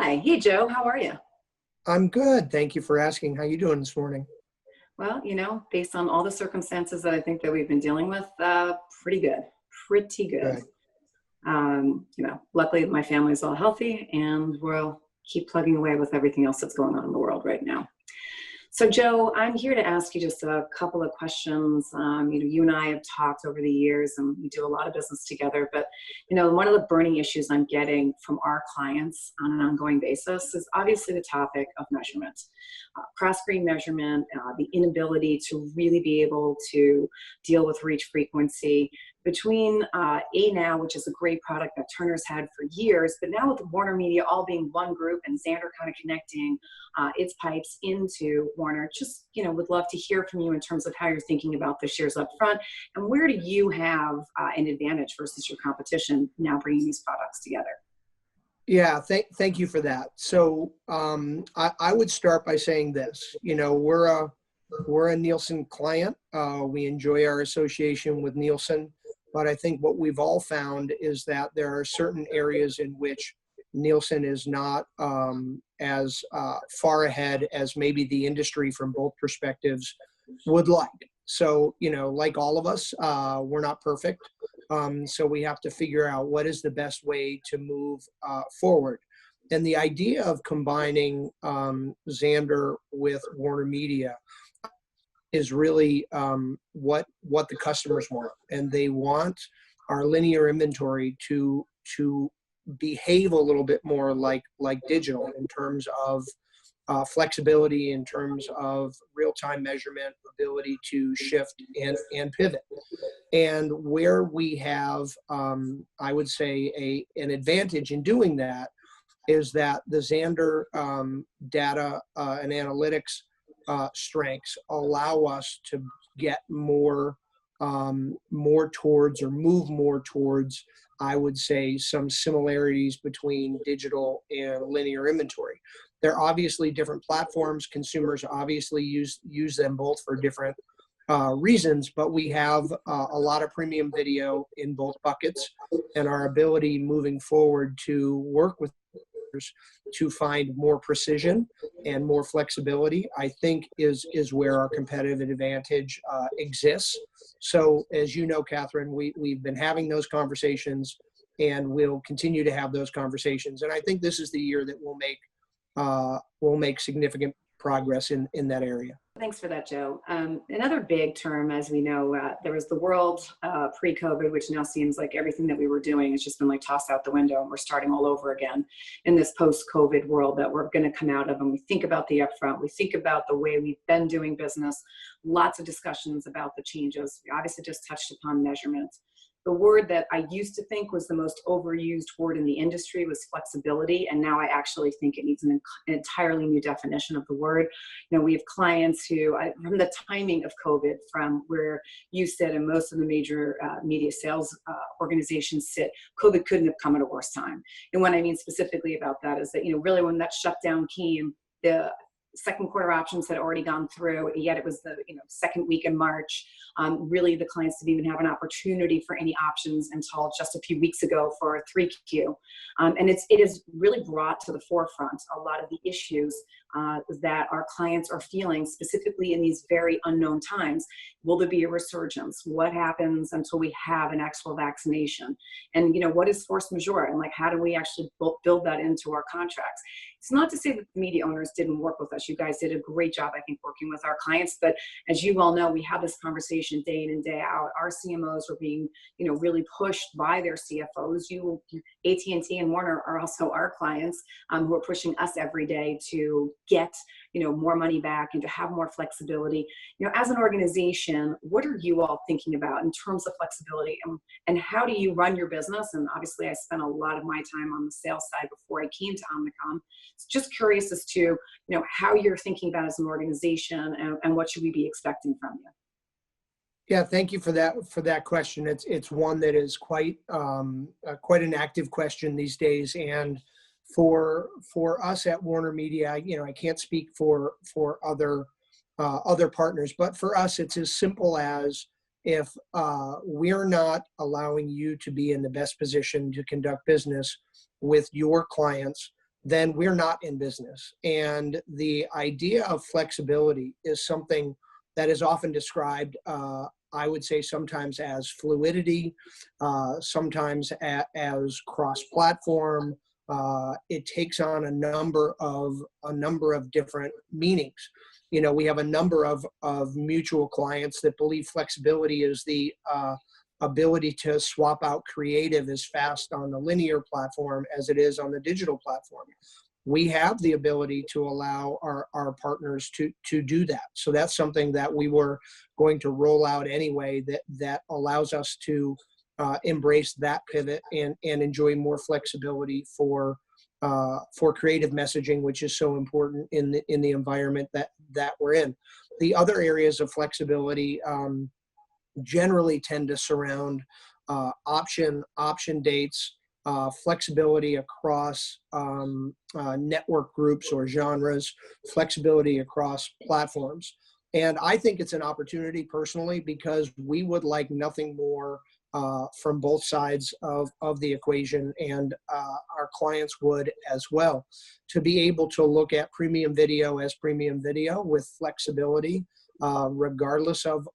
Hi. Hey, Joe. How are you? I'm good. Thank you for asking. How you doing this morning? Well, based on all the circumstances that I think that we've been dealing with, pretty good. Pretty good. Good. Luckily my family's all healthy and we'll keep plugging away with everything else that's going on in the world right now. So Joe, I'm here to ask you just a couple of questions. You and I have talked over the years and we do a lot of business together, but one of the burning issues I'm getting from our clients on an ongoing basis is obviously the topic of measurement. Cross-screen measurement, the inability to really be able to deal with reach frequency between Now, which is a great product that Turner's had for years, but now with WarnerMedia all being one group and Xandr kind of connecting its pipes into Warner, just would love to hear from you in terms of how you're thinking about the shares up front and where do you have an advantage versus your competition now bringing these products together? Yeah, thank you for that. So I would start by saying this. We're a Nielsen client. We enjoy our association with Nielsen, but I think what we've all found is that there are certain areas in which Nielsen is not as far ahead as maybe the industry from both perspectives would like. So, like all of us, we're not perfect. So we have to figure out what is the best way to move forward. And the idea of combining Xandr with WarnerMedia is really what the customers want. And they want our linear inventory to behave a little bit more like digital in terms of flexibility, in terms of real-time measurement, ability to shift and pivot. And where we have, I would say, an advantage in doing that is that the Xandr data and analytics strengths allow us to get more towards, or move more towards, I would say, some similarities between digital and linear inventory. They're obviously different platforms. Consumers obviously use them both for different reasons, but we have a lot of premium video in both buckets, and our ability moving forward to work with to find more precision and more flexibility, I think is where our competitive advantage exists. So as you know, Catherine, we've been having those conversations and we'll continue to have those conversations. And I think this is the year that we'll make significant progress in that area. Thanks for that, Joe. Another big term, as we know, there was the world pre-COVID, which now seems like everything that we were doing has just been like tossed out the window and we're starting all over again in this post-COVID world that we're going to come out of. And we think about the upfront, we think about the way we've been doing business, lots of discussions about the changes. We obviously just touched upon measurement. The word that I used to think was the most overused word in the industry was flexibility, and now I actually think it needs an entirely new definition of the word. We have clients who, from the timing of COVID, from where you sit and most of the major media sales organizations sit, COVID couldn't have come at a worse time. And what I mean specifically about that is that, really when that shutdown came, the second quarter options had already gone through, yet it was the second week in March. Really, the clients didn't even have an opportunity for any options until just a few weeks ago for 3Q. And it has really brought to the forefront a lot of the issues that our clients are feeling, specifically in these very unknown times. Will there be a resurgence? What happens until we have an actual vaccination? And what is force majeure? And how do we actually build that into our contracts? It's not to say that the media owners didn't work with us. You guys did a great job, I think, working with our clients. But as you well know, we have this conversation day in and day out. Our CMOs are being, really pushed by their CFOs. AT&T and Warner are also our clients who are pushing us every day to get, more money back and to have more flexibility. As an organization, what are you all thinking about in terms of flexibility, and how do you run your business? And obviously, I spent a lot of my time on the sales side before I came to Omnicom. Just curious as to, how you're thinking about as an organization and what should we be expecting from you? Yeah, thank you for that question. It's one that is quite an active question these days, and for us at WarnerMedia, I can't speak for other partners, but for us, it's as simple as, if we're not allowing you to be in the best position to conduct business with your clients, then we're not in business. And the idea of flexibility is something that is often described, I would say sometimes as fluidity, sometimes as cross-platform. It takes on a number of different meanings. You know, we have a number of mutual clients that believe flexibility is the ability to swap out creative as fast on the linear platform as it is on the digital platform. We have the ability to allow our partners to do that. So that's something that we were going to roll out anyway, that allows us to embrace that pivot and enjoy more flexibility for creative messaging, which is so important in the environment that we're in. The other areas of flexibility generally tend to surround option dates, flexibility across network groups or genres, flexibility across platforms. And I think it's an opportunity personally, because we would like nothing more from both sides of the equation, and our clients would as well, to be able to look at premium video as premium video with flexibility, regardless of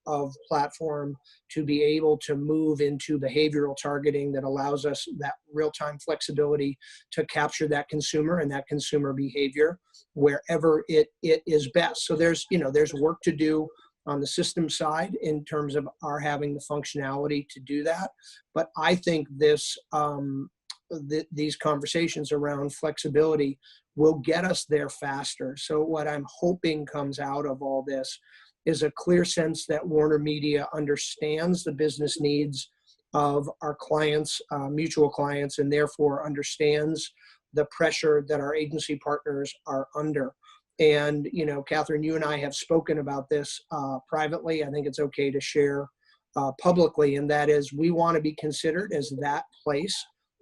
platform, to be able to move into behavioral targeting that allows us that real-time flexibility to capture that consumer and that consumer behavior wherever it is best. So there's work to do on the system side in terms of our having the functionality to do that. But I think these conversations around flexibility will get us there faster. So what I'm hoping comes out of all this is a clear sense that WarnerMedia understands the business needs of our clients, mutual clients, and therefore understands the pressure that our agency partners are under. And, you know, Catherine, you and I have spoken about this privately. I think it's okay to share publicly, and that is, we want to be considered as that place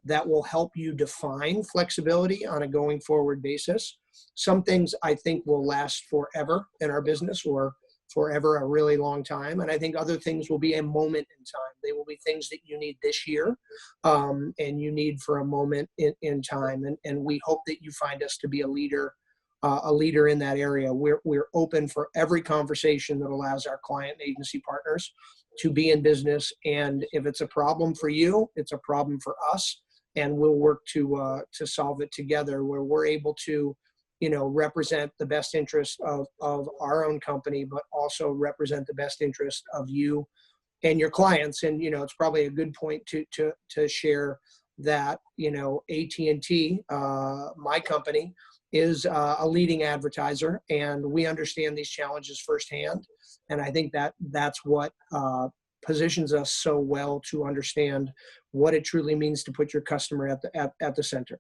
that will help you define flexibility on a going forward basis. Some things I think will last forever in our business, or forever a really long time. And I think other things will be a moment in time. They will be things that you need this year and you need for a moment in time. And we hope that you find us to be a leader in that area. We're open for every conversation that allows our client and agency partners to be in business. And if it's a problem for you, it's a problem for us. And we'll work to solve it together, where we're able to, you know, represent the best interest of our own company, but also represent the best interest of you and your clients. And, you know, it's probably a good point to share that, you know, AT&T, my company, is a leading advertiser, and we understand these challenges firsthand. And I think that's what positions us so well to understand what it truly means to put your customer at the center.